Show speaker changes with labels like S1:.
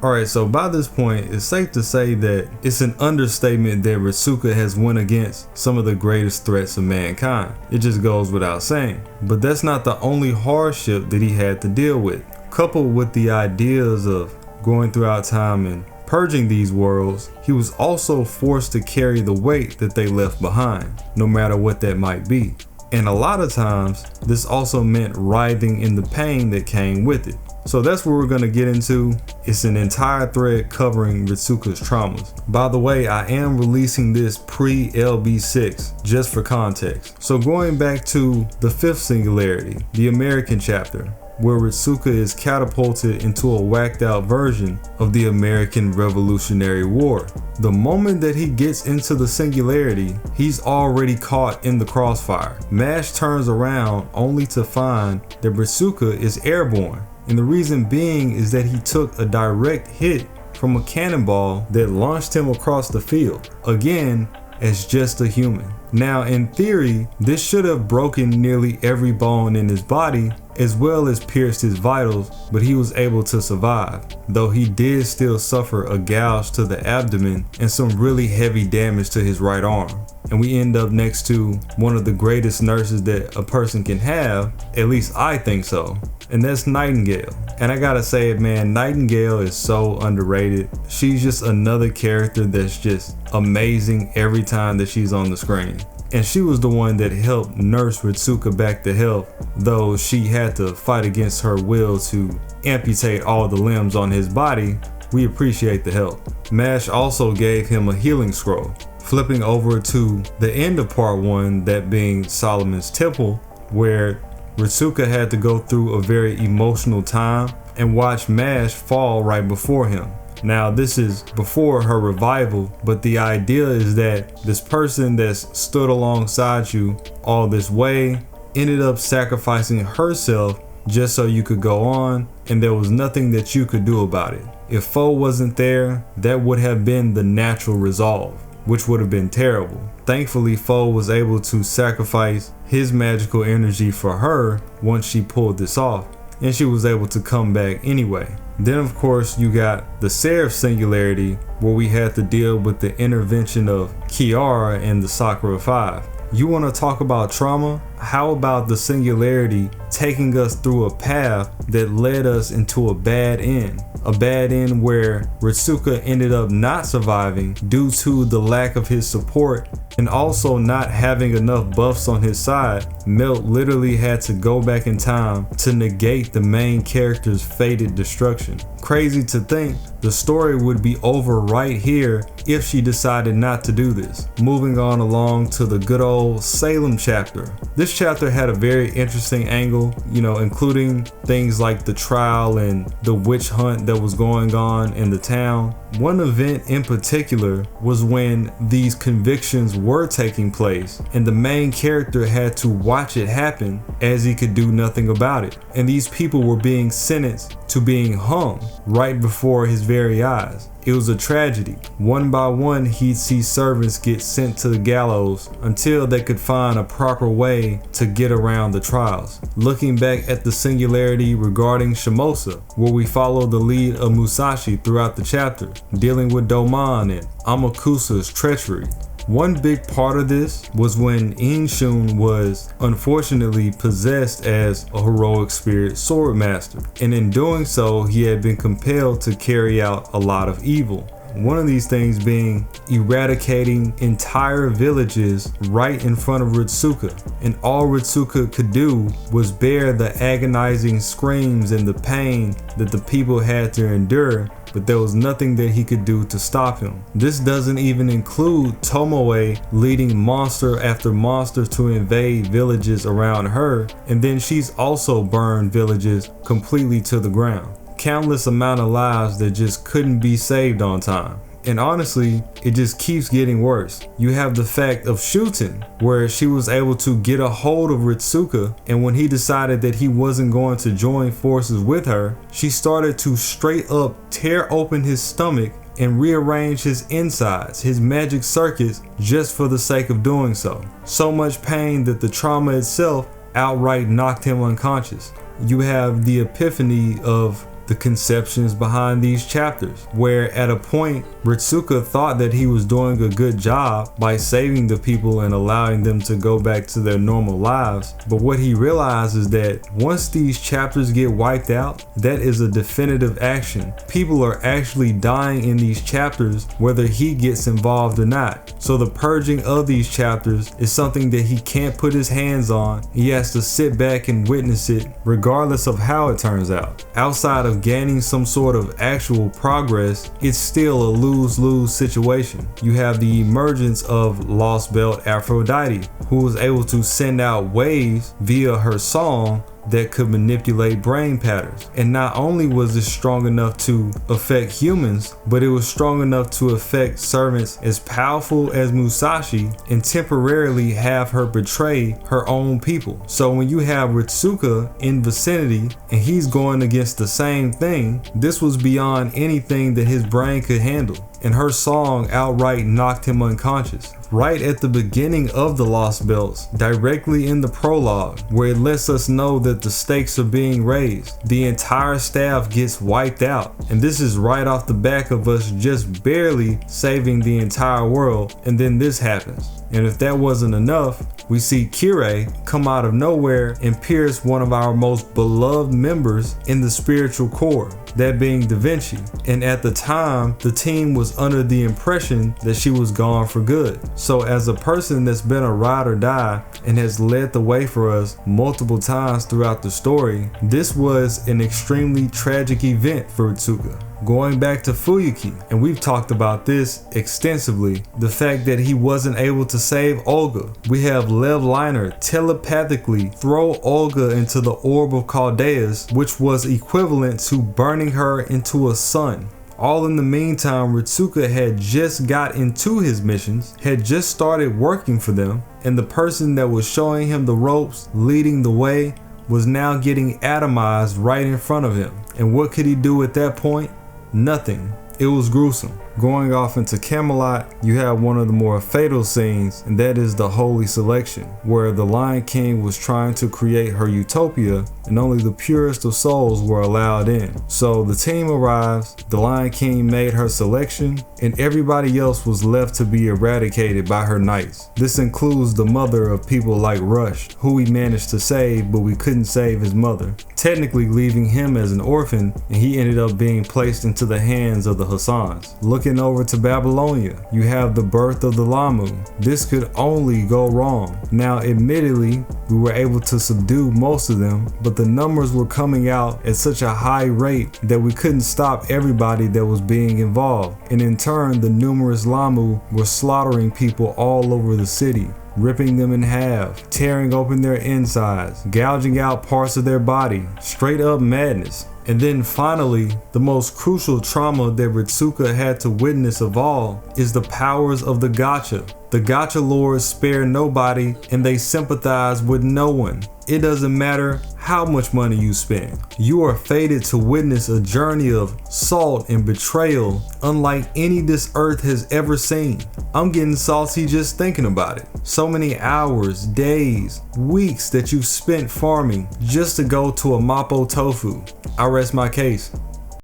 S1: Alright, so by this point, it's safe to say that it's an understatement that Ritsuka has went against some of the greatest threats of mankind. It just goes without saying. But that's not the only hardship that he had to deal with. Coupled with the ideas of going throughout time and purging these worlds, he was also forced to carry the weight that they left behind, no matter what that might be. And a lot of times, this also meant writhing in the pain that came with it. So that's what we're going to get into. It's an entire thread covering Ritsuka's traumas. By the way, I am releasing this pre-LB6 just for context. So going back to the Fifth Singularity, the American chapter, where Ritsuka is catapulted into a whacked out version of the American Revolutionary War. The moment that he gets into the Singularity, he's already caught in the crossfire. Mash turns around only to find that Ritsuka is airborne. And the reason being is that he took a direct hit from a cannonball that launched him across the field. Again, as just a human. Now, in theory, this should have broken nearly every bone in his body, as well as pierced his vitals, but he was able to survive, though he did still suffer a gouge to the abdomen and some really heavy damage to his right arm. And we end up next to one of the greatest nurses that a person can have, at least I think so, and that's Nightingale. And I gotta say it, man, Nightingale is so underrated. She's just another character that's just amazing every time that she's on the screen. And she was the one that helped nurse Ritsuka back to health, though she had to fight against her will to amputate all the limbs on his body. We appreciate the help. Mash also gave him a healing scroll. Flipping over to the end of part 1, that being Solomon's Temple, where Ritsuka had to go through a very emotional time and watch Mash fall right before him. Now, this is before her revival, but the idea is that this person that's stood alongside you all this way ended up sacrificing herself just so you could go on, and there was nothing that you could do about it. If Foe wasn't there, that would have been the natural resolve, which would have been terrible. Thankfully, Foe was able to sacrifice his magical energy for her once she pulled this off, and she was able to come back anyway. Then of course you got the Seraph Singularity, where we had to deal with the intervention of Kiara and the Sakura 5. You want to talk about trauma? How about the Singularity taking us through a path that led us into a bad end? A bad end where Ritsuka ended up not surviving due to the lack of his support and also not having enough buffs on his side. Melt literally had to go back in time to negate the main character's fated destruction. Crazy to think the story would be over right here if she decided not to do this. Moving on along to the good old Salem chapter. This chapter had a very interesting angle, including things like the trial and the witch hunt that was going on in the town. One event in particular was when these convictions were taking place and the main character had to watch it happen as he could do nothing about it. And these people were being sentenced to being hung right before his very eyes. It was a tragedy. One by one, he'd see servants get sent to the gallows until they could find a proper way to get around the trials. Looking back at the Singularity regarding Shimosa, where we follow the lead of Musashi throughout the chapter, dealing with Domon and Amakusa's treachery. One big part of this was when Inshun was unfortunately possessed as a heroic spirit sword master, and in doing so he had been compelled to carry out a lot of evil. One of these things being eradicating entire villages right in front of Ritsuka, and all Ritsuka could do was bear the agonizing screams and the pain that the people had to endure, but there was nothing that he could do to stop him. This doesn't even include Tomoe leading monster after monster to invade villages around her, and then she's also burned villages completely to the ground. Countless amount of lives that just couldn't be saved on time. And honestly, it just keeps getting worse. You have the fact of Shuten, where she was able to get a hold of Ritsuka, and when he decided that he wasn't going to join forces with her, she started to straight up tear open his stomach and rearrange his insides, his magic circuits, just for the sake of doing so. So much pain that the trauma itself outright knocked him unconscious. You have the epiphany of the conceptions behind these chapters, where at a point Ritsuka thought that he was doing a good job by saving the people and allowing them to go back to their normal lives, but what he realized is that once these chapters get wiped out, that is a definitive action. People are actually dying in these chapters whether he gets involved or not. So the purging of these chapters is something that he can't put his hands on. He has to sit back and witness it regardless of how it turns out. Outside of gaining some sort of actual progress, it's still a lose-lose situation. You have the emergence of Lost Belt Aphrodite, who was able to send out waves via her song that could manipulate brain patterns. And not only was this strong enough to affect humans, but it was strong enough to affect servants as powerful as Musashi and temporarily have her betray her own people. So when you have Ritsuka in vicinity and he's going against the same thing, this was beyond anything that his brain could handle. And her song outright knocked him unconscious. Right at the beginning of the Lost Belts, directly in the prologue, where it lets us know that the stakes are being raised. The entire staff gets wiped out, and this is right off the back of us just barely saving the entire world, and then this happens. And if that wasn't enough, we see Kirei come out of nowhere and pierce one of our most beloved members in the spiritual core, that being Da Vinci. And at the time, the team was under the impression that she was gone for good. So as a person that's been a ride or die and has led the way for us multiple times throughout the story, this was an extremely tragic event for Ritsuka. Going back to Fuyuki, and we've talked about this extensively, the fact that he wasn't able to save Olga. We have Lev Liner telepathically throw Olga into the orb of Chaldeas, which was equivalent to burning her into a sun. All in the meantime, Ritsuka had just got into his missions, had just started working for them, and the person that was showing him the ropes, leading the way, was now getting atomized right in front of him. And what could he do at that point? Nothing. It was gruesome. Going off into Camelot, you have one of the more fatal scenes, and that is the Holy Selection, where the Lion King was trying to create her utopia and only the purest of souls were allowed in. So the team arrives, the Lion King made her selection, and everybody else was left to be eradicated by her knights. This includes the mother of people like Rush, who we managed to save, but we couldn't save his mother, technically leaving him as an orphan, and he ended up being placed into the hands of the Hassans. Looking over to Babylonia, you have the birth of the Lamu. This could only go wrong. Now, admittedly, we were able to subdue most of them, but the numbers were coming out at such a high rate that we couldn't stop everybody that was being involved. And in turn, the numerous Lamu were slaughtering people all over the city, ripping them in half, tearing open their insides, gouging out parts of their body. Straight up madness. And then finally, the most crucial trauma that Ritsuka had to witness of all is the powers of the gacha. The gacha lords spare nobody and they sympathize with no one. It doesn't matter how much money you spend. You are fated to witness a journey of salt and betrayal unlike any this earth has ever seen. I'm getting salty just thinking about it. So many hours, days, weeks that you've spent farming just to go to a Mapo Tofu. I rest my case.